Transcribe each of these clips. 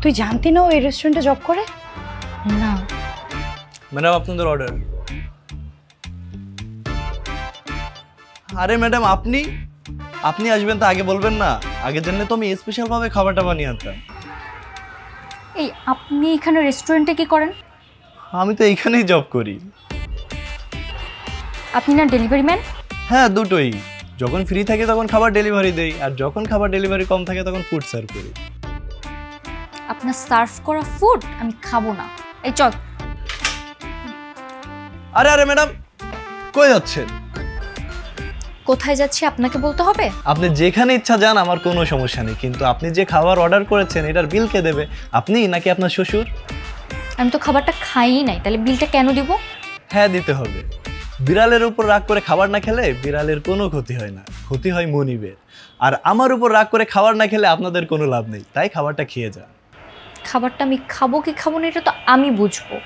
তুই জানতি না ও এই রেস্টুরেন্টে জব করে? না। ম্যাডাম আপনাদের অর্ডার। আরে ম্যাডাম আপনি আপনি আসবেন তো আগে বলবেন না? আগে জানলে তো আমি স্পেশাল ভাবে খাবারটা বানিয়ে আনতাম। এই আপনি এখানে রেস্টুরেন্টে কি করেন? আমি তো এইখানেই জব করি। আপনি না ডেলিভারি ম্যান? হ্যাঁ দুটোই, যখন ফ্রি থাকি তখন খাবার ডেলিভারি দেই, আর যখন খাবার ডেলিভারি কম থাকে তখন ফুড সার্ভ করি। আপনার সার্ভ করা ফুড আমি খাবো না। এই চল। আরে আরে ম্যাডাম কই যাচ্ছেন? কোথায় যাচ্ছি আপনাকে বলতে হবে? আপনি যেখানে ইচ্ছা যান, আমার কোনো সমস্যা নেই, কিন্তু আপনি যে খাবার অর্ডার করেছেন এটার বিল কে দেবে? আপনি নাকি আপনার শ্বশুর? আমি তো খাবারটা খাইই নাই, তাহলে বিলটা কেন দিব? হ্যাঁ দিতে হবে। বিড়ালের উপর রাগ করে খাবার না খেলে বিড়ালের কোনো ক্ষতি হয় না, ক্ষতি হয় মনিবের। আর আমার উপর রাগ করে খাবার না খেলে আপনাদের কোনো লাভ নেই, তাই খাবারটা খেয়ে যান। খাবারটা আমি খাবো কি খাবো না এটা তো আমি বুঝবো।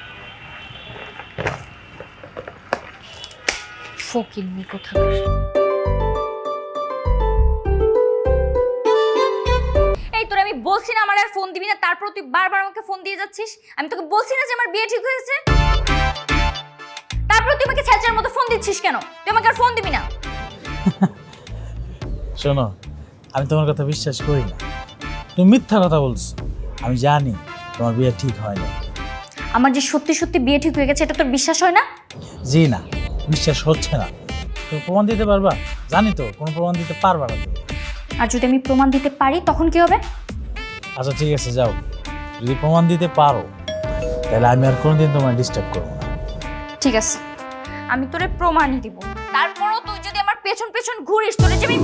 ফকিন্নি কোথাকার। এই তোর আমি বলছি না আমার আর ফোন দিবি না, তারপর তুই বারবার আমাকে ফোন দিয়ে যাচ্ছিস। আমি তোকে বলছি না যে আমার বিয়ে ঠিক হয়েছে, তারপর তুই আমাকে ছেঁচার মতো ফোন দিচ্ছিস কেন? তুই আমাকে আর ফোন দিবি না। শোনো, আমি তোমার কথা বিশ্বাস করি না, তুমি মিথ্যা কথা বলছো। আমি জানি তোমার বিয়ে ঠিক হয় না। আমার যে সত্যি সত্যি বিয়ে ঠিক হয়ে গেছে এটা তোর বিশ্বাস হয় না? জি না, বিশ্বাস হচ্ছে না। তুমি প্রমাণ দিতে পারবা? জানি তো কোনো প্রমাণ দিতে পারবা না তুমি। আর যদি আমি প্রমাণ দিতে পারি তখন কি হবে? আচ্ছা ঠিক আছে যাও, যদি প্রমাণ দিতে পারো তাহলে আমি আর কোনোদিন তোমায় ডিস্টার্ব করবো না। ঠিক আছে, আমি তোরে প্রমাণই দিব। তারপরও তুই যদি আমার পেছন পেছন ঘুরিস তোরে যে আমি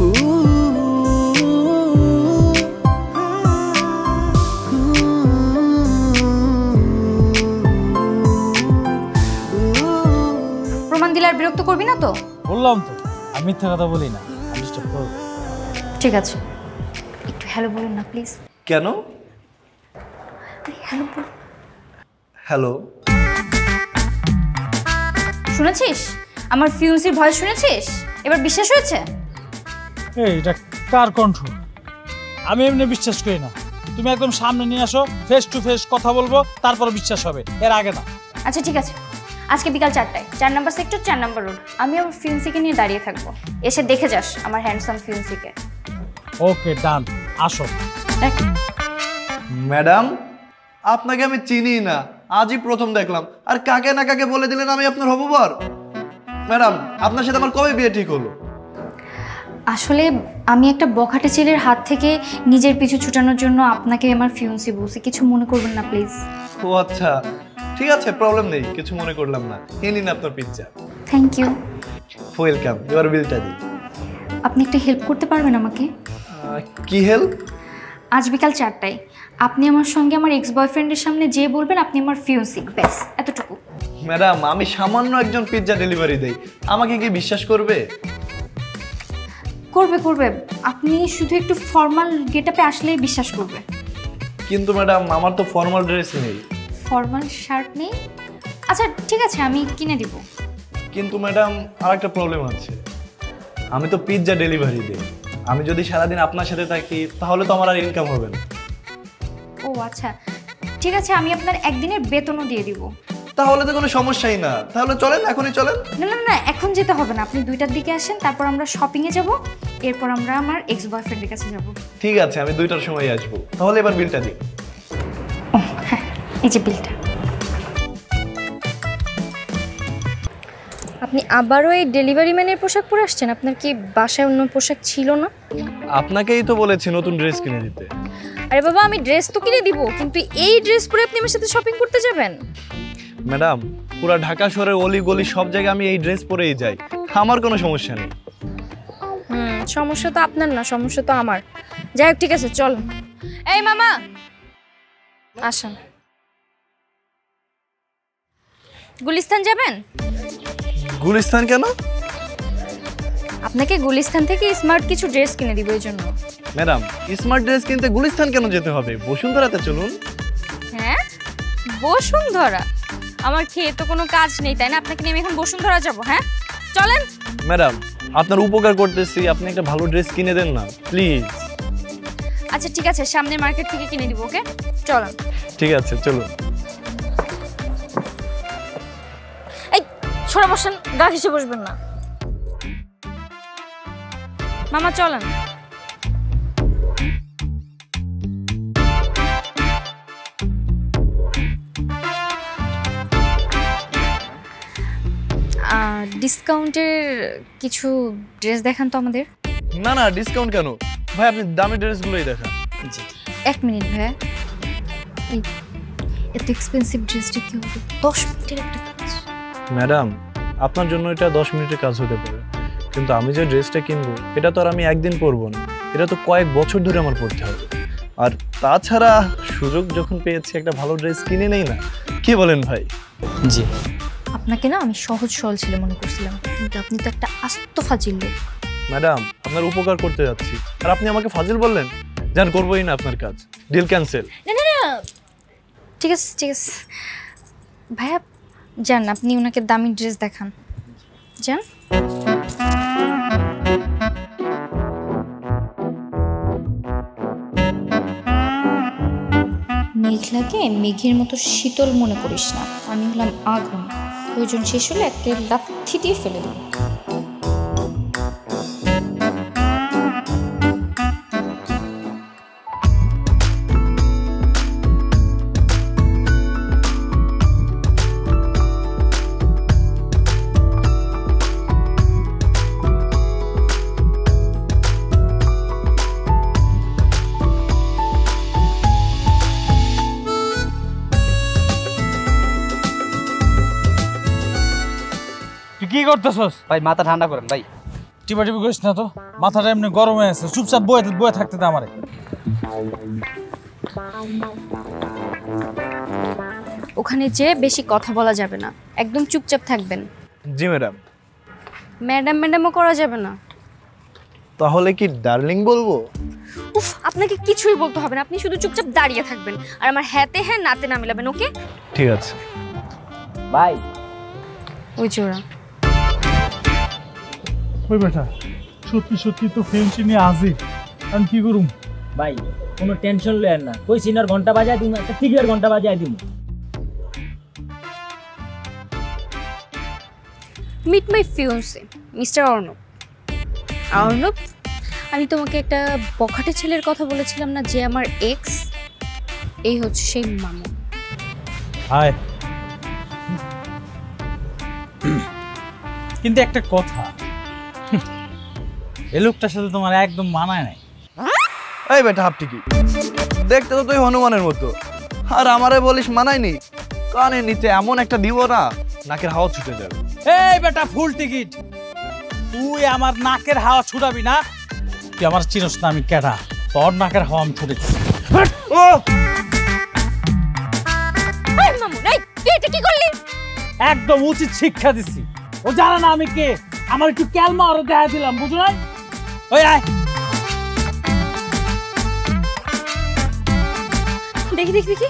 প্রমাণ দিলে আর বিরক্ত করবি না তো? বললাম তো আমি মিথ্যা কথা বলি না, আমি ডিস্টার্ব করবো। ঠিক আছে, একটু হ্যালো বলুন না প্লিজ। কেন? হ্যালো বল। হ্যালো। শুনেছিস আমার ফিউন্সির ভয়েস? শুনেছিস? এবার বিশ্বাস হয়েছে? এই এটা কার কণ্ঠ? আমি এমনি বিশ্বাস করি না, তুমি একদম সামনে নিয়ে আসো, ফেস টু ফেস কথা বলবো, তারপর বিশ্বাস হবে, এর আগে না। আচ্ছা ঠিক আছে, আজকে বিকাল 4টায় 4 নম্বর সেক্টর 4 নম্বর রোড আমি আমার ফিউন্সিকে নিয়ে দাঁড়িয়ে থাকবো। এসে দেখে যাস আমার হ্যান্ডসাম ফিউন্সিকে। ওকে ডান, আসো। ম্যাডাম আপনাকে আমি চিনি না, আজই প্রথম দেখলাম, আর কাকে না কাকে বলে দিলেন আমি আপনার হবু বর। ম্যাডাম আপনার সাথে আমার কবে বিয়ে ঠিক হলো? আসলে আমি একটা বখাটে ছেলের হাত থেকে নিজের পিছু ছুটানোর জন্য আপনাকে আমার ফিউন্সি বলছি, কিছু মনে করবেন না প্লিজ। ও আচ্ছা ঠিক আছে, প্রবলেম নেই, কিছু মনে করলাম না। এই নিন আপনার পিৎজা। Thank you. ওয়েলকাম, এবার বিলটা দিই। আপনি একটা হেল্প করতে পারবেন আমাকে? কি হেল্প? আজ বিকাল 4টায় আপনি আমার সঙ্গে আমার এক্স বয়ফ্রেন্ডের সামনে যেয়ে বলবেন আপনি আমার ফিউন্সি, ব্যাস এতটুকু। ম্যাডাম আমি সামান্য একজন পিৎজা ডেলিভারি দেই, আমাকে কি বিশ্বাস করবে? করবে করবে, আপনি শুধু একটু ফর্মাল গেটআপে আসলেই বিশ্বাস করবে। কিন্তু ম্যাডাম আমার তো ফর্মাল ড্রেস নেই। ফর্মাল শার্ট নেই? আচ্ছা ঠিক আছে, আমি কিনে দিব। কিন্তু ম্যাডাম আর একটা প্রবলেম আছে, আমি তো পিৎজা ডেলিভারি দিই, আমি যদি সারাদিন আপনার সাথে থাকি তাহলে তো আমার আর ইনকাম হবে না। ও আচ্ছা ঠিক আছে, আমি আপনার একদিনের বেতনও দিয়ে দিব। তাহলে তো কোনো সমস্যাই না, তাহলে চলেন, এখনই চলেন। না না না, এখন যেতে হবে না, আপনি 2টার দিকে আসেন, তারপর আমরা শপিংয়ে যাব, এরপর আমরা আমার এক্স বয়ফ্রেন্ডের কাছে যাব। ঠিক আছে আমি 2টার সময় আসবো, তাহলে এবার বিলটা দিই। ও হ্যাঁ, এই যে বিলটা। আপনি আবারও এই ডেলিভারি ম্যানের পোশাক পরে আসছেন? আপনার কি বাসায় অন্য পোশাক ছিল না? আপনাকেই তো বলেছি নতুন ড্রেস কিনে দিতে। আরে বাবা আমি ড্রেস তো কিনে দিব, কিন্তু এই ড্রেস পরে আপনি আমার সাথে শপিং করতে যাবেন? ম্যাডাম পুরো ঢাকা শহরের অলি গলি সব জায়গায় আমি এই ড্রেস পরেই যাই, আমার কোনো সমস্যা নেই। সমস্যা তো আপনার না, সমস্যা তো আমার। যাই হোক ঠিক আছে চল। এই মামা আসুন। গুলিস্তান যাবেন? গুলিস্তান কেন? আপনাকে গুলিস্তান থেকে স্মার্ট কিছু ড্রেস কিনে দিব এই জন্য। ম্যাডাম স্মার্ট ড্রেস কিনতে গুলিস্তান কেন যেতে হবে? বসুন্ধরাতে চলুন। হ্যাঁ বসুন্ধরা? আমার খেয়ে তো কোনো কাজ নেই তাই না, আপনাকে নিয়ে আমি এখন বসুন্ধরা যাব? হ্যাঁ চলেন। ম্যাডাম আপনার উপকার করতেছি, আপনি একটা ভালো ড্রেস কিনে দেন না প্লিজ। আচ্ছা ঠিক আছে, সামনের মার্কেট থেকে কিনে দিব। ওকে চলো। ঠিক আছে চলুন। এই সরে বসেন, গা ঘেঁষে বসবেন না। মামা চলেন। ডিসকাউন্টের কিছু ড্রেস দেখান তো আমাদের। না না, ডিসকাউন্ট কেন ভাই, আপনি দামি ড্রেসগুলোই দেখান। এক মিনিট ভাইয়া, এই এত এক্সপেন্সিভ ড্রেসটা কি হবে? 10 মিনিটের একটা কাজ। ম্যাডাম, আপনার জন্য এটা 10 মিনিটের কাজ হতে পারে, কিন্তু আমি যে ড্রেসটা কিনবো এটা তো আর আমি একদিন পরবো না, এটা তো কয়েক বছর ধরে আমার পরতে হবে। আর তাছাড়া সুযোগ যখন পেয়েছি একটা ভালো ড্রেস কিনে নেই না, কি বলেন ভাই? জি। আপনাকে না আমি সহজ সরল ছেলে মনে করছিলাম, কিন্তু আপনি তো একটা আস্ত ফাজিল লোক। ম্যাডাম, আপনার উপকার করতে যাচ্ছি আর আপনি আমাকে ফাজিল বললেন? জান, করবোই না আপনার কাজ, ডিল ক্যান্সেল। না না না, ঠিক আছে ঠিক আছে ভাইয়া, যান আপনি ওনাকে দামি ড্রেস দেখান, যান। মেঘলাকে মেঘের মতো শীতল মনে করিস না, আমি হলাম আগুন, প্রয়োজন শেষ হলে একটা লাথি দিয়ে ফেলে দেব। কি করতেছস ভাই মাথা ঠান্ডা করেন ভাই। টিপা টিপি করিস না তো, মাথাটা এমনি গরম হয়ে আছে, চুপচাপ বয়ে থাকতে দে আমারে। ওখানে যে বেশি কথা বলা যাবে না, একদম চুপচাপ থাকবেন। জি ম্যাডাম। ম্যাডাম ম্যাডামও করা যাবে না। তাহলে কি ডার্লিং বলবো? উফ, আপনাকে কিছুই বলতে হবে না, আপনি শুধু চুপচাপ দাঁড়িয়ে থাকবেন আর আমার হাতে হ্যাঁ নাতে না মিলাবেন। ওকে ঠিক আছে ভাই। ওই জোড়া ওই বেটা সত্যি সত্যি তো ফেন্সি নিয়ে হাজির, আমি কি করুম? ভাই কোনো টেনশন লেন না, কই সিনার ঘন্টা বাজায় দিমু, একটা টিকিয়ার ঘন্টা বাজায় দিমু। Meet my fiancee mister Arnab. Arnab, আমি তোমাকে একটা বখাটে ছেলের কথা বলেছিলাম না, যে আমার এক্স? এই হচ্ছে সেই মামু। হায়, কিন্তু একটা কথা, এই লোকটার সাথে তোমার একদম মানায় নাই। এই বেটা হাফ টিকি, দেখতে তো তুই হনুমানের মতো, আর আমারে বলিস মানায়নি? কানের নিচে এমন একটা দিব না, নাকের হাওয়া ছুটে যাবে। এই বেটা ফুল টিকিট, তুই আমার নাকের হাওয়া ছুটাবি না। তুই আমার চিনস না আমি কেডা, তোর নাকের হাওয়া আমি ছুটেছি। ও এই মামু, এই তুই এটা কি করলি? একদম উচিত শিক্ষা দিছি, ও জানে না আমি কে, আমার একটু ক্যালমা ওরে দেখা দিলাম, বুঝো না? ওই আয়, দেখি দেখি দেখি,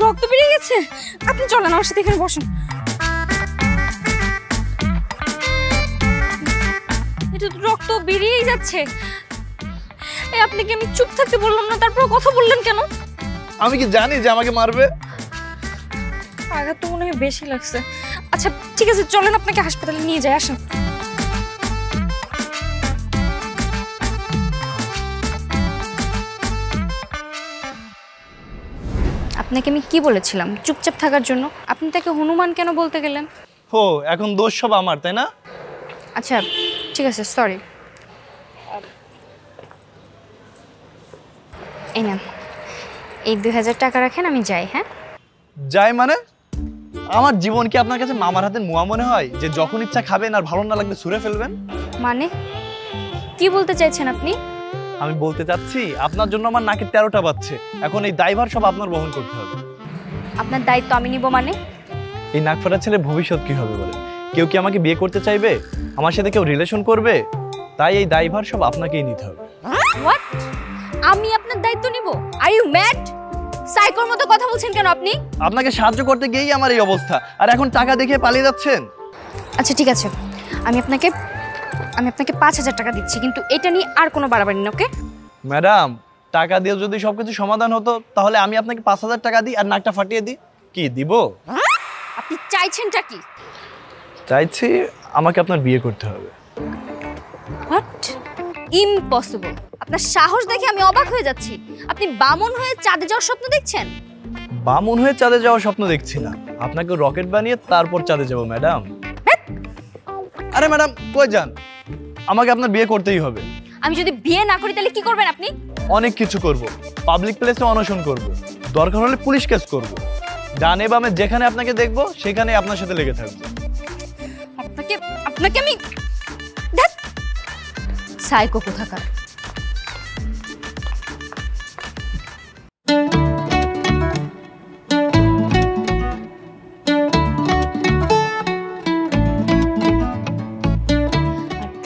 রক্ত বেরিয়ে গেছে। আপনি চলেন আমার সাথে, এখানে বসুন। এটা তো রক্ত বেরিয়েই যাচ্ছে। এই আপনাকে আমি চুপ থাকতে বললাম না, তারপর কথা বললেন কেন? আমি কি জানি যে আমাকে মারবে? আঘাত তো মনে হয় বেশি লাগছে। আচ্ছা ঠিক আছে, চলেন আপনাকে হাসপাতালে নিয়ে যাই, আসেন। আপনাকে আমি কি বলেছিলাম চুপচাপ থাকার জন্য? আপনি তাকে হনুমান কেন বলতে গেলেন? ও, এখন দোষ সব আমার, তাই না? আচ্ছা ঠিক আছে, সরি। এই নেন, এই 2000 টাকা রাখেন, আমি যাই। হ্যাঁ যাই মানে? আমার জীবন কি আপনার কাছে মামার হাতের মুয়া মনে হয়, যে যখন ইচ্ছা খাবেন আর ভালো না লাগলে ছুঁড়ে ফেলবেন? মানে কি বলতে চাইছেন আপনি? আমি বলতে চাচ্ছি, আপনার জন্য আমার নাকে 13টা বাজছে, এখন এই দায়ভার সব আপনার বহন করতে হবে। আপনার দায়িত্ব আমি নিব মানে? এই নাক ফাটা ছেলে ভবিষ্যৎ কি হবে বলে? কেউ কি আমাকে বিয়ে করতে চাইবে? আমার সাথে কেউ রিলেশন করবে? তাই এই দায়ভার সব আপনাকেই নিতে হবে। হোয়াট? আমি আপনার দায়িত্ব নিব? Are you mad? সাইকোর মতো কথা বলছেন কেন আপনি? আপনাকে সাহায্য করতে গিয়েই আমার এই অবস্থা, আর এখন টাকা দেখে পালিয়ে যাচ্ছেন। আচ্ছা ঠিক আছে, আমি আপনাকে 5000 টাকা দিচ্ছি, কিন্তু এটা নিয়ে আর কোনো বাড়াবাড়ি না। ওকে ম্যাডাম, টাকা দিয়ে যদি সবকিছু সমাধান হতো তাহলে আমি আপনাকে 5,000 টাকা দিই আর নাকটা ফাটিয়ে দিই, কি দিব? আপনি চাইছেনটা কি? চাইছি আমাকে আপনার বিয়ে করতে হবে। হোয়াট? ইম্পসিবল। আপনার সাহস দেখে আমি অবাক হয়ে যাচ্ছি। আপনি বামন হয়ে চাঁদে যাওয়ার স্বপ্ন দেখছেন? বামুন হয়ে চাঁদে যাওয়ার স্বপ্ন দেখছি না, আপনাকে রকেট বানিয়ে তারপর চাঁদে যাব ম্যাডাম। আরে ম্যাডাম কই যান, আমাকে আপনার বিয়ে করতেই হবে। আমি যদি বিয়ে না করি তাহলে কি করবেন আপনি? অনেক কিছু করব, পাবলিক প্লেসে অনশন করব, দরকার হলে পুলিশ কেস করব, ডানে বামে যেখানে আপনাকে দেখব সেখানে আপনার সাথে লেগে থাকবো। আপনাকে আপনাকে আমি সাইকো কোথাকার।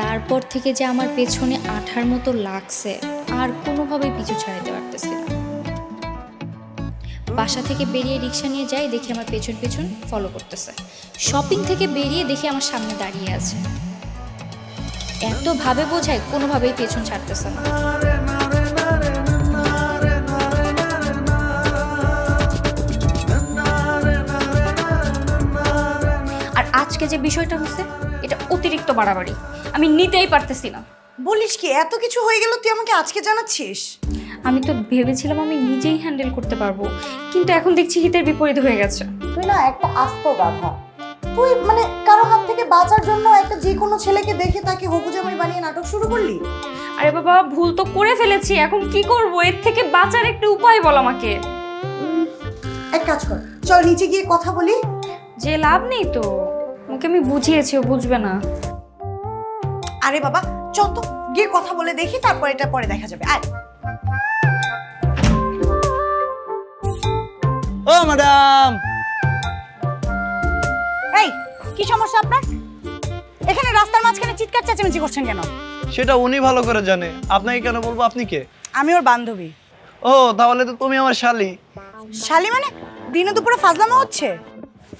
তারপর থেকে যে আমার পেছনে আঠার মতো লাগছে, আর কোনোভাবেই পিছু ছাড়াইতে পারতেছি না। বাসা থেকে বেরিয়ে রিক্সা নিয়ে যাই, দেখি আমার পেছন পেছন ফলো করতেছে। শপিং থেকে বেরিয়ে দেখি আমার সামনে দাঁড়িয়ে আছে। এত ভাবে বোঝায়, কোনোভাবেই পেছন ছাড়তেছে না। আর আজকে যে বিষয়টা হচ্ছে, এটা অতিরিক্ত বাড়াবাড়ি, আমি নিতেই পারতেছি না। বলিস কি, এত কিছু হয়ে গেল তুই আমাকে আজকে জানাচ্ছিস? আমি তো ভেবেছিলাম আমি নিজেই হ্যান্ডেল করতে পারবো, কিন্তু এখন দেখছি হিতের বিপরীত হয়ে গেছে। তুই না একটা আস্ত গাধা। তুই মানে কারো হাত থেকে বাঁচার জন্য একটা যে কোনো ছেলেকে দেখে তাকে হবু জামাই বানিয়ে নাটক শুরু করলি। আরে বাবা, ভুল তো করে ফেলেছি, এখন কি করব? এর থেকে বাঁচার একটা উপায় বল আমাকে। এক কাজ কর, চল নিচে গিয়ে কথা বলি। যে লাভ নেই তো, ওকে আমি বুঝিয়েছি, ও বুঝবে না। আরে বাবা চল তো গিয়ে কথা বলে দেখি, তারপর এটা পরে দেখা যাবে। আয়। ও ম্যাডাম, এই কি সমস্যা আপনার? এখানে রাস্তার মাঝখানে চিৎকার চেঁচামেচি করছেন কেন? সেটা উনি ভালো করে জানে, আপনাকে কেন বলবো? আপনি কে? আমি ওর বান্ধবী। ও তাহলে তো তুমি আমার শালি। শালি মানে? দিনে দুপুরে ফাজলামো হচ্ছে?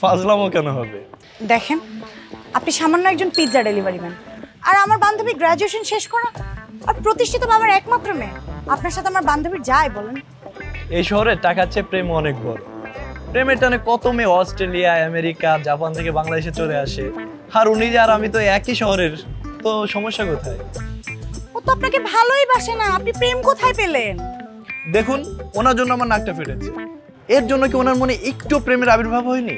ফাজলামো কেন হবে? দেখেন, আপনি সামান্য একজন পিৎজা ডেলিভারি ম্যান, আর আমার বান্ধবী গ্র্যাজুয়েশন শেষ করা আর প্রতিষ্ঠিত বাবার একমাত্র মেয়ে। আপনার সাথে আমার বান্ধবীর যায় বলেন? এই শহরে টাকার চেয়ে প্রেম অনেক বড়। প্রেমের টানে কত মেয়ে অস্ট্রেলিয়া, আমেরিকা, জাপান থেকে বাংলাদেশে চলে আসে, আর উনি আর আমি তো একই শহরের, তো সমস্যা কোথায়? ও তো আপনাকে ভালোই বাসে না, আপনি প্রেম কোথায় পেলেন? দেখুন, ওনার জন্য আমার নাকটা ফেটেছে, এর জন্য কি ওনার মনে একটু প্রেমের আবির্ভাব হয়নি?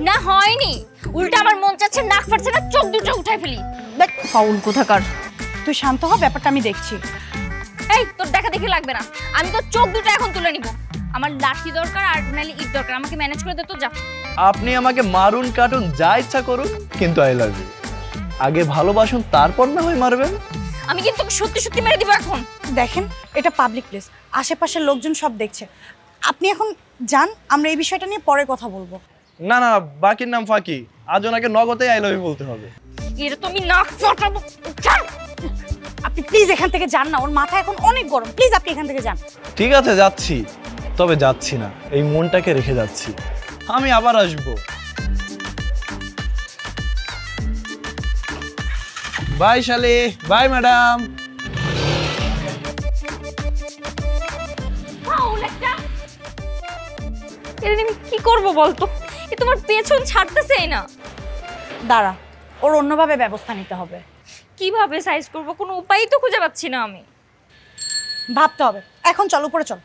না হয়নি, উল্টা আমার মন চাচ্ছে নাক ফাটছে না, চোখ দুটো উঠাই ফেলি। দেখ ফাউল কোথাকার। তুই শান্ত হ, ব্যাপারটা আমি দেখছি। এই তোর দেখা দেখি লাগবে না, আমি তো চোখ দুটো এখন তুলে নিব। আমার লাঠি দরকার আর নালে ইট দরকার, আমাকে ম্যানেজ করে দে তো, যা। আপনি আমাকে মারুন কাটুন যা ইচ্ছা করুন, কিন্তু আই লাভ ইউ। আগে ভালোবাসুন, তারপর না হয় মারবেন। আমি কিন্তু সত্যি সত্যি মেরে দিব এখন। দেখেন, এটা পাবলিক প্লেস, আশেপাশের লোকজন সব দেখছে। আপনি এখন যান, আমরা এই বিষয়টা নিয়ে পরে কথা বলবো। না না, বাকির নাম ফাঁকি, আজ ওনাকে নগদে আই লাভ ইউ বলতে হবে। এর তুমি নাক ফাটাবো। আপনি প্লিজ এখান থেকে যান না, ওর মাথা এখন অনেক গরম। প্লিজ আপনি এখান থেকে যান। ঠিক আছে যাচ্ছি, তবে যাচ্ছি না, এই মনটাকে রেখে যাচ্ছি, আমি আবার আসবো। বাই শালি, বাই ম্যাডাম। এর আমি কি করব বলতো? এ তোমার পেছন ছাড়তেছেই না। দাঁড়া, ওর অন্যভাবে ব্যবস্থা নিতে হবে। কিভাবে সাইজ করব, কোনো উপায়ই তো খুঁজে পাচ্ছি না আমি। ভাবতে হবে। এখন চল, উপরে চল।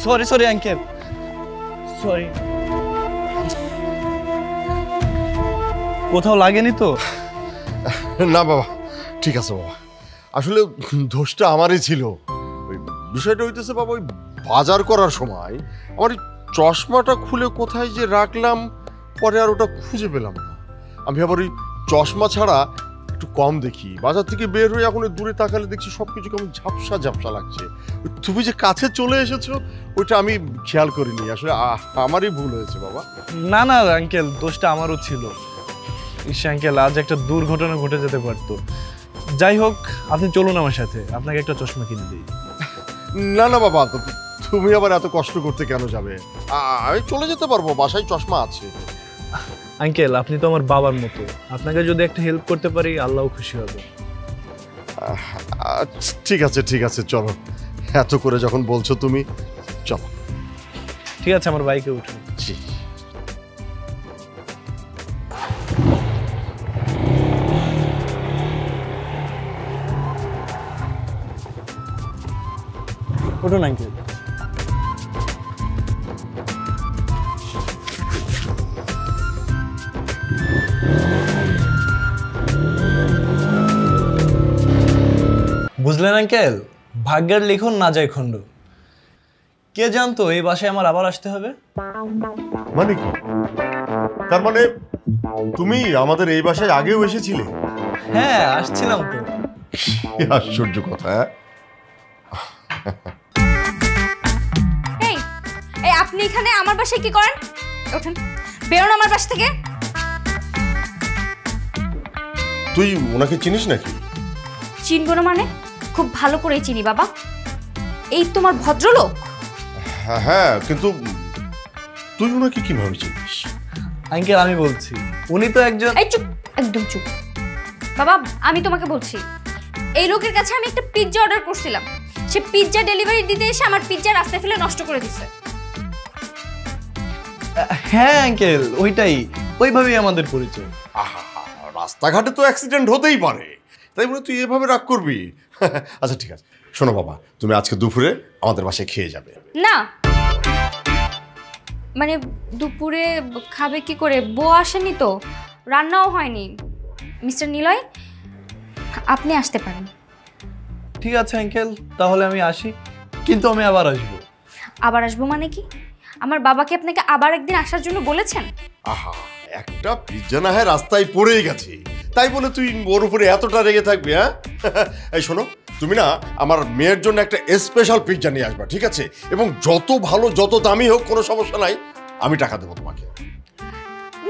Sorry sorry uncle, sorry. কোথাও লাগেনি তো? না বাবা, ঠিক আছে বাবা, আসলে দোষটা আমারই ছিল। ওই বিষয়টা হইতেছে বাবা, ওই বাজার করার সময় আমার এই চশমাটা খুলে কোথায় যে রাখলাম, পরে আর ওটা খুঁজে পেলাম না। আমি আবার ওই চশমা ছাড়া একটু কম দেখি, বাজার থেকে বের হয়ে এখন দূরে তাকালে দেখছি সব কিছু কেমন ঝাপসা ঝাপসা লাগছে। তুমি যে কাছে চলে এসেছো ওইটা আমি খেয়াল করিনি, আসলে আমারই ভুল হয়েছে বাবা। না না আঙ্কেল, দোষটা আমারও ছিল। ইস আঙ্কেল, আজ একটা দুর্ঘটনা ঘটে যেতে পারতো। যাই হোক, আপনি চলুন আমার সাথে, আপনাকে একটা চশমা কিনে দিই। না না বাবা, তুমি আবার এত কষ্ট করতে কেন যাবে? আমি চলে যেতে পারবো, বাসায় চশমা আছে। আঙ্কেল, আপনি তো আমার বাবার মতো, আপনাকে যদি একটা হেল্প করতে পারি আল্লাহও খুশি হবে। ঠিক আছে ঠিক আছে, চলো, এত করে যখন বলছো তুমি, চলো। ঠিক আছে, আমার বাইকে উঠুন। জি। উঠুন আঙ্কেল। বুঝলেন আঙ্কেল, ভাগ্যের লিখন না যায় খণ্ড। কে জানতো এই বাসায় আমার আবার আসতে হবে। মানে কি? তার মানে তুমি আমাদের এই বাসায় আগেও এসেছিলে? হ্যাঁ, আসছিলাম তো। কি আশ্চর্য কথা! এই এই আপনি এখানে আমার বাসায় কি করেন? ওঠেন, বেরোন আমার বাসা থেকে। তুই ওনাকে চিনিস নাকি? চিনবো না মানে? খুব ভালো করেই চিনি বাবা। এই তোমার ভদ্রলোক? হ্যাঁ, কিন্তু তুই ওনাকে কিভাবে চিনিস? আঙ্কেল, আমি বলছি, উনি তো একজন। এই চুপ, একদম চুপ। বাবা, আমি তোমাকে বলছি, এই লোকের কাছে আমি একটা পিৎজা অর্ডার করছিলাম, সে পিৎজা ডেলিভারি দিতে এসে আমার পিৎজা রাস্তায় ফেলে নষ্ট করে দিছে। হ্যাঁ আঙ্কেল, ওইভাবেই আমাদের পরিচয়। আহা, রাস্তাঘাটে তো অ্যাক্সিডেন্ট হতেই পারে, তাই বলে তুই এভাবে রাগ করবি? আচ্ছা ঠিক আছে, শোনো বাবা, তুমি আজকে দুপুরে আমাদের বাসায় খেয়ে যাবে। না মানে দুপুরে খাবে কি করে? বউ আসেনি তো, রান্নাও হয়নি। মিস্টার নিলয়, আপনি আসতে পারেন। ঠিক আছে আঙ্কেল, তাহলে আমি আসি, কিন্তু আমি আবার আসবো। আবার আসবো মানে কি? আমার বাবাকে আপনাকে আবার একদিন আসার জন্য বলেছেন? আহা, একটা পিজ্জা না হয় রাস্তায় পড়েই গেছে, তাই বলে তুই ওর উপরে এতটা রেগে থাকবি? হ্যাঁ, এই শোনো, তুমি না আমার মেয়ের জন্য একটা স্পেশাল পিজ্জা নিয়ে আসবা, ঠিক আছে? এবং যত ভালো যত দামি হোক কোনো সমস্যা নাই, আমি টাকা দেবো তোমাকে।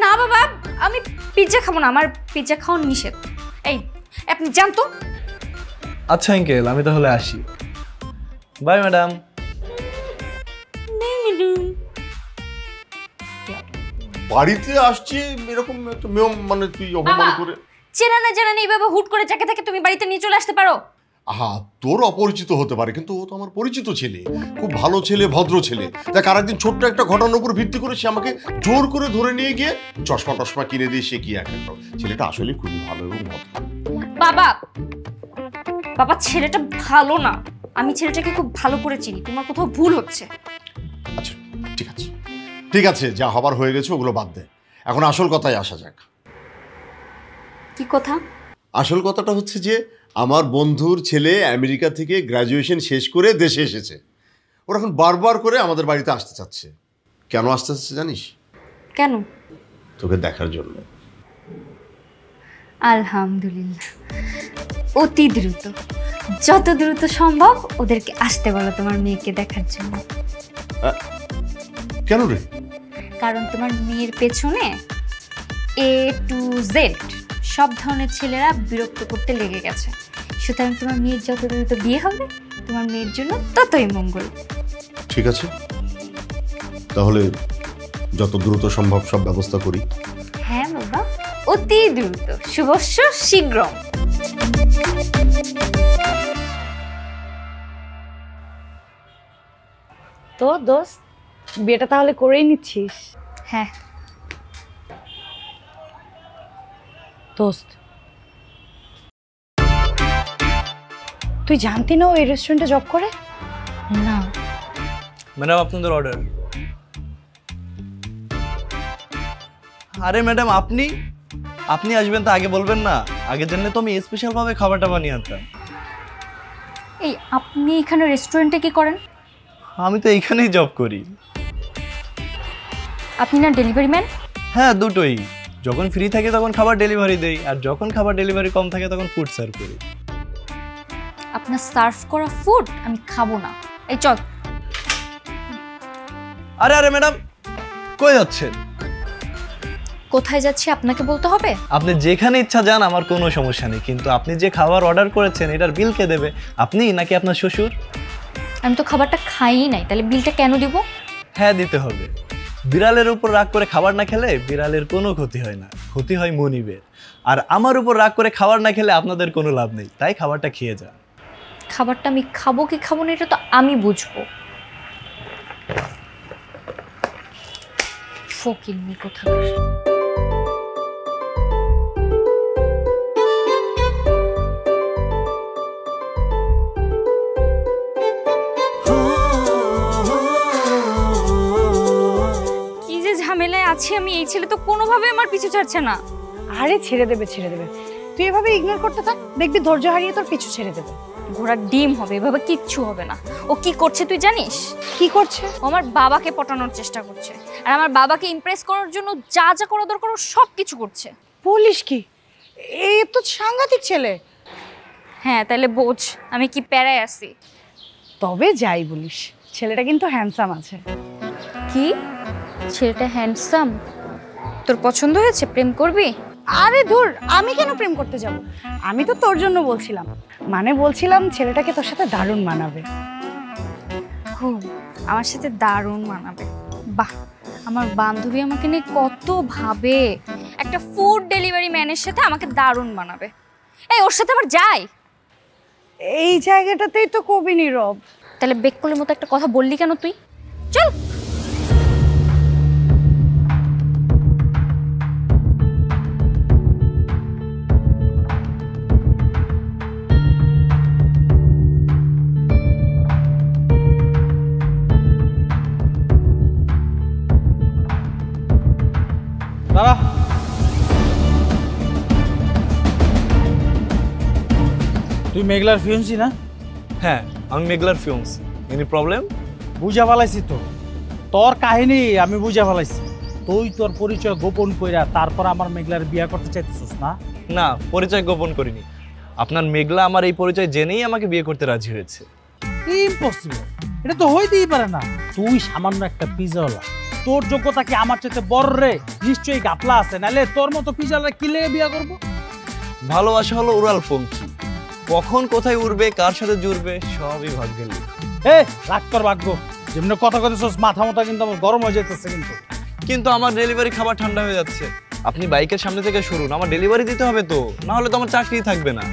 না বাবা, আমি পিৎজা খাবো না, আমার পিৎজা খাওয়া নিষেধ। এই আপনি যান তো। আচ্ছা আঙ্কেল, আমি তাহলে আসি। Bye madam. বাড়িতে আসছি এরকম একটা নিয়ম মানে তুই অপমান করে? চেনা না জানা নেই এইভাবে হুট করে যাকে থাকে তুমি বাড়িতে নিয়ে চলে আসতে পারো? আহা, তোর অপরিচিত হতে পারে, কিন্তু ও তো আমার পরিচিত ছেলে, খুব ভালো ছেলে, ভদ্র ছেলে। দেখ, আরেকদিন ছোট্ট একটা ঘটনার উপর ভিত্তি করে সে আমাকে জোর করে ধরে নিয়ে গিয়ে চশমা টশমা কিনে দিয়ে সে কি একটা ছেলেটা আসলে খুবই ভালো এবং ভদ্র। বাবা বাবা, ছেলেটা ভালো না, আমি ছেলেটাকে খুব ভালো করে চিনি, তোমার কোথাও ভুল হচ্ছে। আচ্ছা ঠিক আছে ঠিক আছে, যা হবার হয়ে গেছে ওগুলো বাদ দে, এখন আসল কথায় আসা যাক। কি কথা? আসল কথাটা হচ্ছে যে আমার বন্ধুর ছেলে আমেরিকা থেকে গ্র্যাজুয়েশন শেষ করে দেশে এসেছে। ওরা এখন বারবার করে আমাদের বাড়িতে আসতে চাচ্ছে। কেন আসতে চাচ্ছে জানিস? কেন? তোকে দেখার জন্য। আলহামদুলিল্লাহ, অতি দ্রুত, যত দ্রুত সম্ভব ওদেরকে আসতে বলো তোমার মেয়েকে দেখার জন্য। কেন রে? কারণ তোমার মেয়ের পেছনে A to Z সব ধরনের ছেলেরা বিরক্ত করতে লেগে গেছে, সুতরাং তোমার মেয়ের যত দ্রুত বিয়ে হবে তোমার মেয়ের জন্য ততই মঙ্গল। ঠিক আছে, তাহলে যত দ্রুত সম্ভব সব ব্যবস্থা করি। হ্যাঁ বাবা, অতি দ্রুত, শুভস্য শীঘ্র। তো দোস্ত, বিয়েটা তাহলে করেই নিচ্ছিস? হ্যাঁ দোস্ত, তুই জানতি না ও এই রেস্টুরেন্টে জব করে? না। ম্যাডাম, আপনাদের অর্ডার। আরে ম্যাডাম, আপনি আসবেন তা আগে বলবেন না? আগে জানলে তো আমি স্পেশাল ভাবে খাবারটা বানিয়ে আনতাম। এই আপনি এখানে রেস্টুরেন্টে কি করেন? আমি তো এইখানেই জব করি। আপনি না ডেলিভারি ম্যান? হ্যাঁ, দুটোই। যখন ফ্রি থাকে তখন খাবার ডেলিভারি দেই, আর যখন খাবার ডেলিভারি কম থাকে তখন ফুড সার্ভ করি। আপনার সার্ভ করা ফুড আমি খাবো না। এই চল। আরে ম্যাডাম, কই যাচ্ছেন? কোথায় যাচ্ছি আপনাকে বলতে হবে? আপনি যেখানে ইচ্ছা যান, আমার কোনো সমস্যা নেই, কিন্তু আপনি যে খাবার অর্ডার করেছেন এটার বিল কে দেবে? আপনি নাকি আপনার শ্বশুর? আমি তো খাবারটা খাইই নাই, তাহলে বিলটা কেন দিব? হ্যাঁ, দিতে হবে। বিড়ালের উপর রাগ করে খাবার না খেলে বিড়ালের কোনো ক্ষতি হয় না, ক্ষতি হয় মনিবের। আর আমার উপর রাগ করে খাবার না খেলে আপনাদের কোনো লাভ নেই, তাই খাবারটা খেয়ে যান। খাবারটা আমি খাবো কি খাবো না এটা তো আমি বুঝবো। ফকিন্নি কোথাকার। কি যে ঝামেলায় আছি আমি, এই ছেলে তো কোনোভাবে আমার পিছু ছাড়ছে না। আরে ছেড়ে দেবে, ছেড়ে দেবে। তুই এভাবে ইগনোর করতে থাক, দেখবি ধৈর্য হারিয়ে তোর পিছু ছেড়ে দেবে। ঘোড়ার ডিম হবে, এভাবে কিচ্ছু হবে না। ও কি করছে তুই জানিস? কি করছে? ও আমার বাবাকে পটানোর চেষ্টা করছে, আর আমার বাবাকে ইমপ্রেস করার জন্য যা যা করা দরকার ও সব কিছু করছে। বলিস কি? এই তো সাংঘাতিক ছেলে। হ্যাঁ, তাহলে বোঝ আমি কি প্যারায় আছি। তবে যাই বলিস, ছেলেটা কিন্তু হ্যান্ডসাম আছে। কি? ছেলেটা হ্যান্ডসাম? তোর পছন্দ হয়েছে? প্রেম করবি? আরে ধুর, আমি কেন প্রেম করতে যাব? আমি তো তোর জন্য বলছিলাম, মানে বলছিলাম ছেলেটাকে তোর সাথে দারুণ মানাবে। খুব, আমার সাথে দারুণ মানাবে। বাহ, আমার বান্ধবী আমাকে নিয়ে কত ভাবে। একটা ফুড ডেলিভারি ম্যানের সাথে আমাকে দারুণ মানাবে। এই ওর সাথে আবার যাই? এই জায়গাটাতেই তো কবি নীরব। তাহলে বেককলের মতো একটা কথা বললি কেন তুই? চল। দাঁড়া। তুই মেঘলার ফিয়ন্সি না? হ্যাঁ, আমি মেঘলার ফিয়ন্স। Any problem? বুঝা ফেলাইছি তো, তোর কাহিনী আমি বুঝা ফেলাইছি। তুই তোর পরিচয় গোপন কইরা তারপর আমার মেঘলার বিয়া করতে চাইতেছিস না? না, পরিচয় গোপন করিনি। আপনার মেঘলা আমার এই পরিচয় জেনেই আমাকে বিয়ে করতে রাজি হয়েছে। ইম্পসিবল, এটা তো হইতেই পারে না। তুই সামান্য একটা পিজাওয়ালা, তোর যোগ্যতা কি আমার চাইতে বড় রে? নিশ্চয়ই গাপলা আছে, নাহলে তোর মতো পিজাওয়ালা কি লেগে বিয়া করবো? ভালোবাসা হলো উড়াল পঙ্খী, কখন কোথায় উড়বে, কার সাথে জুড়বে সবই ভাগ্যের লিখন। রাগ কর ভাগ্য। যেমনি কথা কথা মাথা মতো কিন্তু আমার গরম হয়ে যেতেছে। কিন্তু আমার ডেলিভারি খাবার ঠান্ডা হয়ে যাচ্ছে। আপনি বাইকের সামনে থেকে সরুন, আমার ডেলিভারি দিতে হবে তো, না হলে তো আমার চাকরি থাকবে না।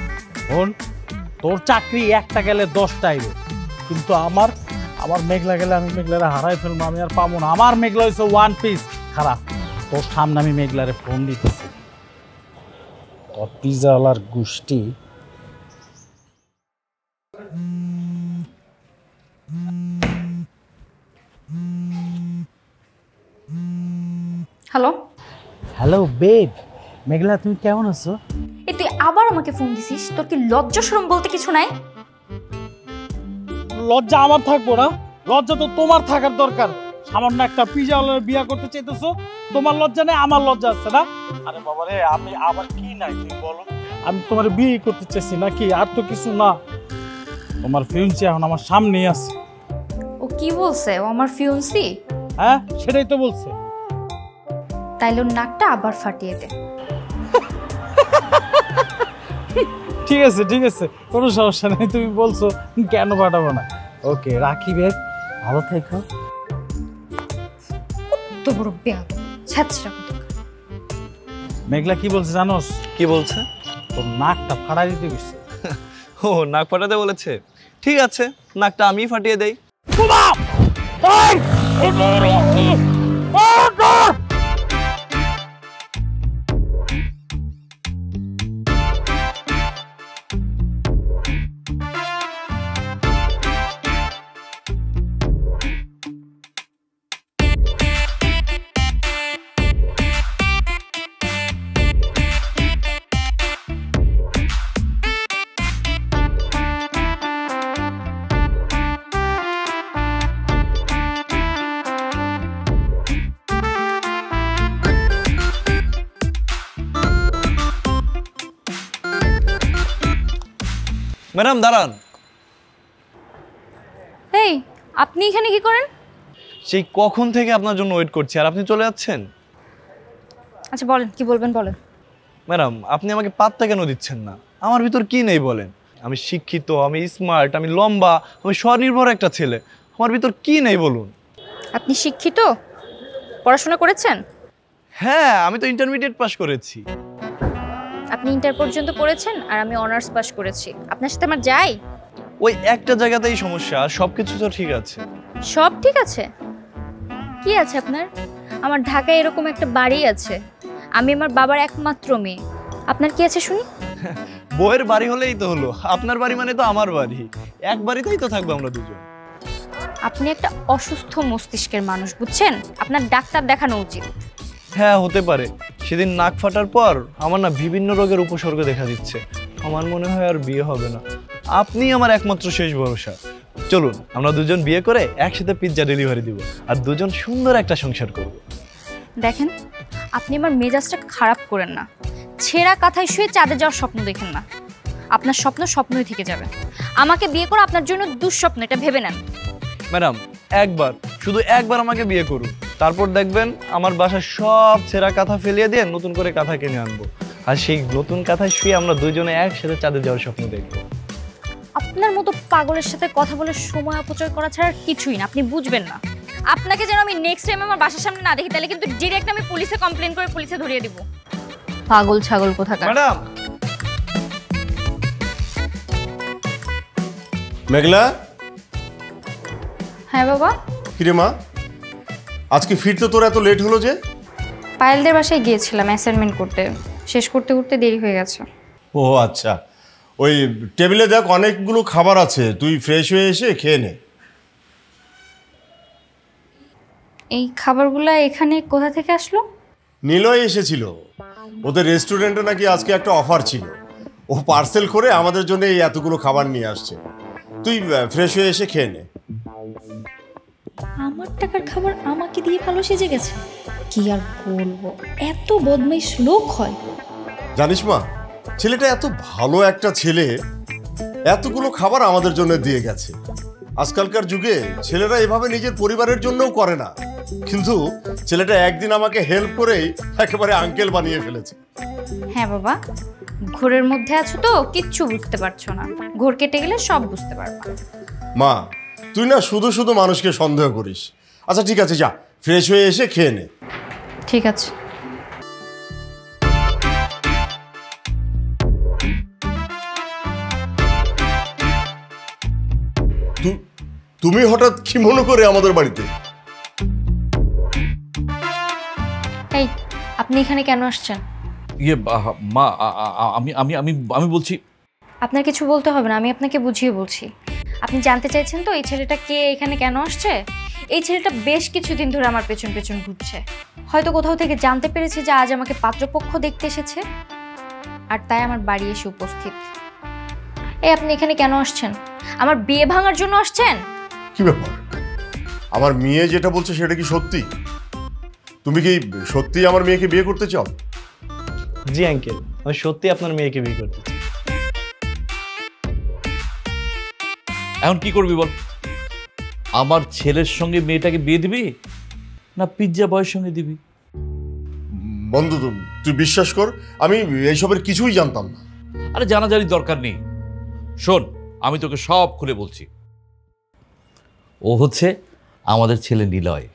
শোন, তোর চাকরি একটা গেলে 10টা আইবে, কিন্তু আমার মেঘলা গেলে আমি মেঘলারে হারাই ফেলবো, আমি আর পাবো না। আমার মেঘলা হয়েছে ওয়ান পিস খারাপ। তোর সামনে আমি মেঘলারে ফোন দিতেছি, তোর পিজাওয়ালার গোষ্ঠী। হ্যালো। হ্যালো বেব, মেঘলা তুমি কেমন আছো? এই তুই আবার আমাকে ফোন দিছিস? তোর কি লজ্জা শরম বলতে কিছু নাই? লজ্জা আমার থাকবো না? লজ্জা তো তোমার থাকার দরকার। সামান্য একটা পিজাওয়ালার বিয়া করতে চাইতেছো, তোমার লজ্জা নেই, আমার লজ্জা আছে না? আরে বাবা রে, আমি আবার কি নাই তুমি বলো? আমি তোমার বিয়ে করতে চাইছি নাকি? আর তো কিছু না। তোমার ফিউন্সি এখন আমার সামনেই আছে। ও কি বলছে? ও আমার ফিয়ন্সি? হ্যাঁ, সেটাই তো বলছে। তাইলে ওর নাকটা আবার ফাটিয়ে দে। ঠিক আছে ঠিক আছে, কোনো সমস্যা নেই, তুমি বলছো, কেন পাঠাবো না। ওকে, রাখি বেব, ভালো থেকো। তো বড় বেয়াদ, ছাত্রা। মেঘলা কি বলছে জানোস? কি বলছে? তোর নাকটা ফাড়াই দিতে গেছে। ও নাক ফাটাতে বলেছে? ঠিক আছে, নাকটা আমিই ফাটিয়ে দেই। ম্যাডাম দাঁড়ান। এই, আপনি এখানে কি করেন? সেই কখন থেকে আপনার জন্য ওয়েট করছি, আর আপনি চলে যাচ্ছেন? আচ্ছা বলেন, কি বলবেন বলেন। ম্যাডাম, আপনি আমাকে পাত্তা কেন দিচ্ছেন না? আমার ভিতর কি নেই বলেন? আমি শিক্ষিত, আমি স্মার্ট, আমি লম্বা, আমি স্বনির্ভর একটা ছেলে। আমার ভিতর কি নেই বলুন? আপনি শিক্ষিত? পড়াশোনা করেছেন? হ্যাঁ, আমি তো ইন্টারমিডিয়েট পাস করেছি। আপনি ইন্টার পর্যন্ত পড়েছেন আর আমি অনার্স পাস করেছি। আপনার সাথে আমার যাই? ওই একটা জায়গাতেই সমস্যা, সবকিছু তো ঠিক আছে। সব ঠিক আছে? কি আছে আপনার? আমার ঢাকায় এরকম একটা বাড়ি আছে, আমি আমার বাবার একমাত্র মেয়ে। আপনার কি আছে শুনি? বউয়ের বাড়ি হলেই তো হলো, আপনার বাড়ি মানে তো আমার বাড়ি। এক বাড়িতেই তো থাকবো আমরা দুজন। আপনি একটা অসুস্থ মস্তিষ্কের মানুষ, বুঝছেন? আপনার ডাক্তার দেখানো উচিত। হ্যাঁ, হতে পারে। সেদিন নাক ফাটার পর আমার না বিভিন্ন রোগের উপসর্গ দেখা দিচ্ছে। আমার মনে হয় আর বিয়ে হবে না। আপনি আমার একমাত্র শেষ ভরসা। চলুন আমরা দুজন বিয়ে করে একসাথে পিৎজা ডেলিভারি দিব আর দুজন সুন্দর একটা সংসার করব। দেখেন, আপনি আমার মেজাজটা খারাপ করেন না। ছেঁড়া কাঁথায় শুয়ে চাঁদে যাওয়ার স্বপ্ন দেখেন না। আপনার স্বপ্ন স্বপ্নই থেকে যাবে। আমাকে বিয়ে করা আপনার জন্য দুঃস্বপ্ন, এটা ভেবে নেন। ম্যাডাম, একবার, শুধু একবার আমাকে বিয়ে করুন, তারপর দেখবেন আমার বাসায় সব ছেঁড়া কাঁথা ফেলিয়ে দিয়ে নতুন করে কাঁথা কিনে আনবো। আর সেই নতুন কাঁথায় শুয়ে আমরা দুজনে একসাথে চাঁদে যাওয়ার স্বপ্ন দেখবো। আপনার মতো পাগলের সাথে কথা বলে সময় অপচয় করা ছাড়া কিছুই না, আপনি বুঝবেন না। আপনাকে যেন আমি নেক্সট টাইম আমার বাসার সামনে না দেখি, তাহলে কিন্তু ডিরেক্ট আমি পুলিশে কমপ্লেন করে পুলিশে ধরিয়ে দিব। পাগল ছাগল কোথাকার। ম্যাডাম, মেঘলা, হ্যাঁ বাবা। কিরে মা, আজকে ফিরতে তোর এত লেট হলো যে? পায়েলদের বাসায় গিয়েছিলাম অ্যাসাইনমেন্ট করতে, শেষ করতে করতে দেরি হয়ে গেছে। ও আচ্ছা, ওই টেবিলে দেখ অনেকগুলো খাবার আছে, তুই ফ্রেশ হয়ে এসে খেয়ে নে। এই খাবারগুলো এখানে কোথা থেকে আসলো? নিলয় এসেছিল, ওদের রেস্টুরেন্টে নাকি আজকে একটা অফার ছিল, ও পার্সেল করে আমাদের জন্য এই এতগুলো খাবার নিয়ে আসছে। তুই ফ্রেশ হয়ে এসে খেয়ে নে। আমার টাকার খাবার আমাকে দিয়ে ভালো সেজে গেছে, কি আর বলবো, এত বদমাইশ লোক হয়। জানিস মা, ছেলেটা এত ভালো একটা ছেলে, এতগুলো খাবার আমাদের জন্য দিয়ে গেছে। আজকালকার যুগে ছেলেরা এভাবে নিজের পরিবারের জন্যও করে না, কিন্তু ছেলেটা একদিন আমাকে হেল্প করেই একেবারে আঙ্কেল বানিয়ে ফেলেছে। হ্যাঁ বাবা, ঘোরের মধ্যে আছো তো কিচ্ছু বুঝতে পারছো না, ঘোর কেটে গেলে সব বুঝতে পারবা। মা, তুই না শুধু শুধু মানুষকে সন্দেহ করিস। আচ্ছা ঠিক আছে, যা ফ্রেশ হয়ে এসে খেয়ে নে। ঠিক আছে। তুমি হঠাৎ কি মনে করে আমাদের বাড়িতে? এই, আপনি এখানে কেন আসছেন? মা, আমি আমি আমি আমি বলছি। আপনার কিছু বলতে হবে না, আমি আপনাকে বুঝিয়ে বলছি। আপনি জানতে চাইছেন তো এই ছেলেটা কে, এখানে কেন আসছে? এই ছেলেটা বেশ কিছুদিন ধরে আমার পেছন পেছন ঘুরছে। হয়তো কোথাও থেকে জানতে পেরেছে যে আজ আমাকে পাত্রপক্ষ দেখতে এসেছে, আর তাই আমার বাড়ি এসে উপস্থিত। এই, আপনি এখানে কেন আসছেন? আমার বিয়ে ভাঙার জন্য আসছেন? কি ব্যাপার, আমার মেয়ে যেটা বলছে সেটা কি সত্যি? তুমি কি সত্যি আমার মেয়েকে বিয়ে করতে চাও? জি আঙ্কেল, আমি সত্যি আপনার মেয়েকে বিয়ে করতে চাই। এখন কি করবি বল? আমার ছেলের সঙ্গে মেয়েটাকে বিয়ে দিবি না পিৎজা বয়ের সঙ্গে দিবি? বন্ধু, তুই বিশ্বাস কর, আমি এইসবের কিছুই জানতাম না। আরে জানাজানির দরকার নেই। শোন, আমি তোকে সব খুলে বলছি। ও হচ্ছে আমাদের ছেলে নিলয়।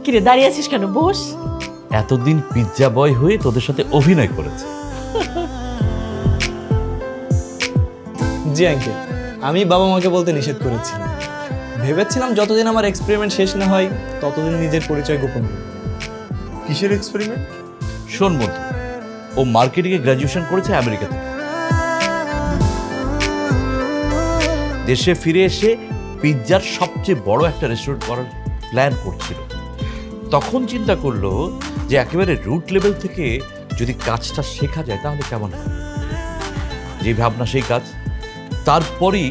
কিরে দাঁড়িয়ে আছিস কেন? বস। এতদিন পিৎজা বয় হয়ে তোদের সাথে অভিনয় করেছে। জি আঙ্কেল, আমি বাবা মাকে বলতে নিষেধ করেছিলাম। ভেবেছিলাম যতদিন আমার এক্সপেরিমেন্ট শেষ না হয় ততদিন নিজের পরিচয় গোপন করব। কিসের এক্সপেরিমেন্ট? শোন বন্ধু, ও মার্কেটিংয়ে গ্র্যাজুয়েশন করেছে আমেরিকা থেকে। দেশে ফিরে এসে পিৎজার সবচেয়ে বড় একটা রেস্টুরেন্ট করার প্ল্যান করছিল। তখন চিন্তা করলো যে একেবারে রুট লেভেল থেকে যদি কাজটা শেখা যায় তাহলে কেমন হয়। যে ভাবনা সেই কাজ। তারপরই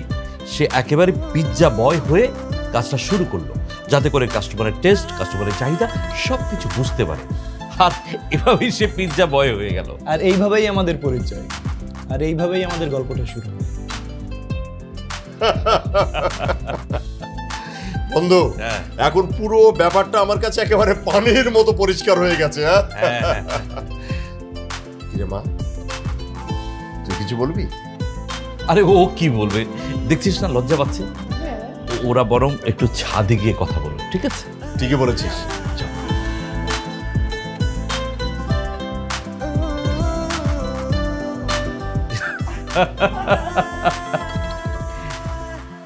সে একেবারে পিৎজা বয় হয়ে কাজটা শুরু করলো, যাতে করে কাস্টমারের টেস্ট, কাস্টমারের চাহিদা সব কিছু বুঝতে পারে। আর এভাবেই সে পিৎজা বয় হয়ে গেল। আর এইভাবেই আমাদের পরিচয়। আর এইভাবেই আমাদের গল্পটা শুরু হবে। বন্ধু, এখন পুরো ব্যাপারটা আমার কাছে একেবারে পানির মতো পরিষ্কার হয়ে গেছে। কিরে মা, তুই কিছু বলবি? আরে ও কি বলবে, দেখছিস না লজ্জা পাচ্ছে। ওরা বরং একটু ছাদে গিয়ে কথা বলবে, ঠিক আছে? ঠিকই বলেছিস।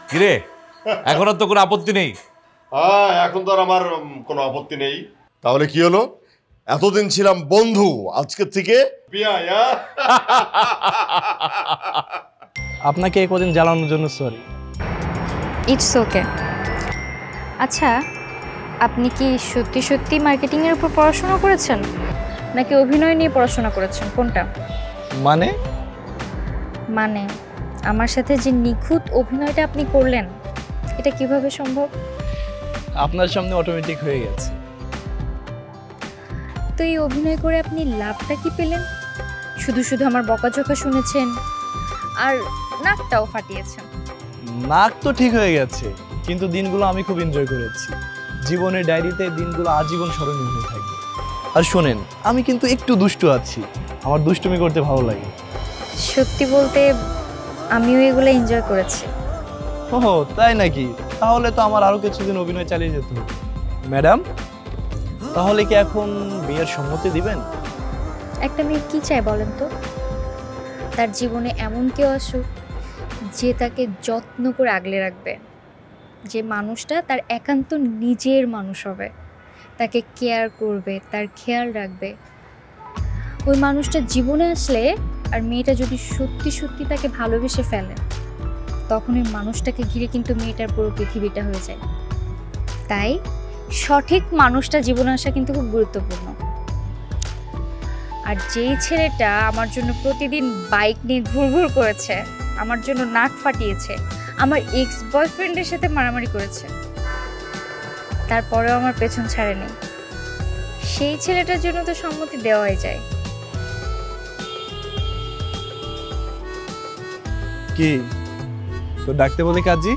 কিরে, এখন আর তো কোনো আপত্তি নেই? হ্যাঁ, এখন তো আর আমার কোনো আপত্তি নেই। তাহলে কি হলো? এতদিন ছিলাম বন্ধু, আজকে থেকে আপনাকে এই কদিন জ্বালানোর জন্য সরি। It's okay. আচ্ছা, আপনি কি সত্যি সত্যি মার্কেটিংয়ের উপর পড়াশোনা করেছেন, নাকি অভিনয় নিয়ে পড়াশোনা করেছেন? কোনটা? মানে আমার সাথে যে নিখুঁত অভিনয়টা আপনি করলেন, এটা কিভাবে সম্ভব? আপনার সামনে অটোমেটিক হয়ে গেছে। তো এই অভিনয় করে আপনি লাভটা কি পেলেন? শুধু শুধু আমার বকাঝকা শুনেছেন আর নাকটাও ফাটিয়েছেন। নাক তো ঠিক হয়ে গেছে, কিন্তু দিনগুলো আমি খুব এনজয় করেছি। জীবনের ডায়েরিতে দিনগুলো আজীবন স্মরণীয় হয়ে থাকবে। আর শোনেন, আমি কিন্তু একটু দুষ্টু আছি, আমার দুষ্টুমি করতে ভালো লাগে। সত্যি বলতে আমিও এগুলো এনজয় করেছি। ও তাই নাকি? তাহলে তো আমার আরো কিছুদিন অভিনয় চালিয়ে যেতে হবে। ম্যাডাম, তাহলে কি এখন বিয়ের সম্মতি দিবেন? একটা মেয়ে কি চায় বলেন তো? তার জীবনে এমন কেউ আসুক যে তাকে যত্ন করে আগলে রাখবে, যে মানুষটা তার একান্ত নিজের মানুষ হবে, তাকে কেয়ার করবে, তার খেয়াল রাখবে। ওই মানুষটা জীবনে আসলে আর মেয়েটা যদি সত্যি সত্যি তাকে ভালোবেসে ফেলে, তখন ওই মানুষটাকে ঘিরে কিন্তু মেয়েটার পুরো পৃথিবীটা হয়ে যায়। তাই সঠিক মানুষটা জীবনে আসা কিন্তু খুব গুরুত্বপূর্ণ। আর যেই ছেলেটা আমার জন্য প্রতিদিন বাইক নিয়ে ঘুরঘুর করেছে, আমার জন্য নাক ফাটিয়েছে, আমার এক্স বয়ফ্রেন্ডের সাথে মারামারি করেছে, তারপরেও আমার পেছন ছাড়েনি, সেই ছেলেটার জন্য তো সম্মতি দেওয়াই যায়। কি তো ডাকতে বলি কাজী?